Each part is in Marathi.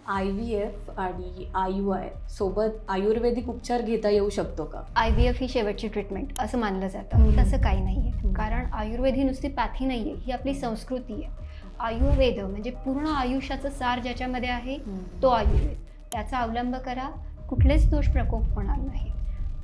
IVF आणि IUI सोबत आयुर्वेदिक उपचार घेता येऊ शकतो का? IVF ही शेवटची ट्रीटमेंट असं मानलं जातं. तसं काही नाही आहे, कारण आयुर्वेद ही नुसती पॅथी नाही आहे, ही आपली संस्कृती आहे. आयुर्वेद म्हणजे पूर्ण आयुष्याचं सार ज्याच्यामध्ये आहे तो आयुर्वेद. त्याचा अवलंब करा, कुठलेच दोष प्रकोप होणार नाही.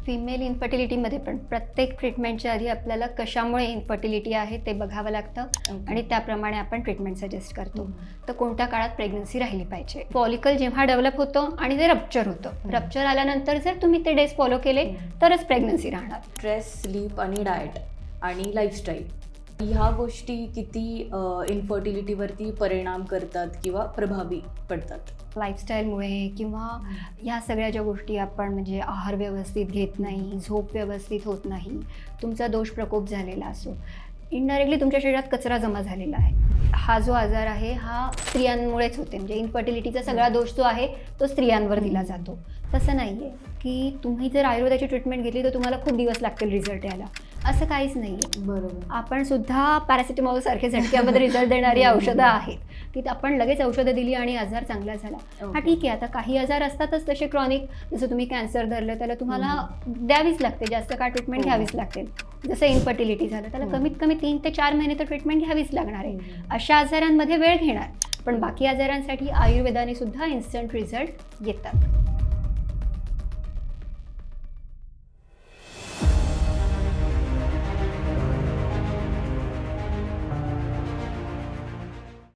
फिमेल इन्फर्टिलिटीमध्ये पण प्रत्येक ट्रीटमेंटच्या आधी आपल्याला कशामुळे इन्फर्टिलिटी आहे ते बघावं लागतं आणि त्याप्रमाणे आपण ट्रीटमेंट सजेस्ट करतो. तर कोणत्या काळात प्रेग्नन्सी राहिली पाहिजे. फॉलिकल जेव्हा डेव्हलप होतं आणि ते रप्चर होतं, रप्चर आल्यानंतर जर तुम्ही ते डेज फॉलो केले तरच प्रेग्नन्सी राहणार. स्ट्रेस, स्लीप आणि डाएट आणि लाईफस्टाईल ह्या गोष्टी किती इन्फर्टिलिटीवरती परिणाम करतात किंवा प्रभावी पडतात? लाईफस्टाईलमुळे किंवा ह्या सगळ्या ज्या गोष्टी आपण म्हणजे आहार व्यवस्थित घेत नाही, झोप व्यवस्थित होत नाही, तुमचा दोष प्रकोप झालेला असो, इनडायरेक्टली तुमच्या शरीरात कचरा जमा झालेला आहे. हा जो आजार आहे हा स्त्रियांमुळेच होते. म्हणजे इन्फर्टिलिटीचा सगळा दोष जो आहे तो स्त्रियांवर दिला जातो. तसं नाही आहे की तुम्ही जर आयुर्वेदाची ट्रीटमेंट घेतली तर तुम्हाला खूप दिवस लागतील रिझल्ट यायला, असं काहीच नाही आहे. बरोबर. आपण सुद्धा पॅरासिटामॉल सारखे झटक्यामध्ये रिझल्ट देणारी औषधं आहेत की आपण लगेच औषधं दिली आणि आजार चांगला झाला. हा ठीक आहे, आता काही आजार असतातच तसे क्रॉनिक, जसं तुम्ही कॅन्सर धरलं त्याला तुम्हाला द्यावीच लागते, जास्त काळ ट्रीटमेंट घ्यावीच लागते. जसं इन्फर्टिलिटी झालं त्याला कमीत कमी 3 ते 4 महिने तर ट्रीटमेंट घ्यावीच लागणार आहे. अशा आजारांमध्ये वेळ घेणार, पण बाकी आजारांसाठी आयुर्वेदाने सुद्धा इन्स्टंट रिझल्ट येतात.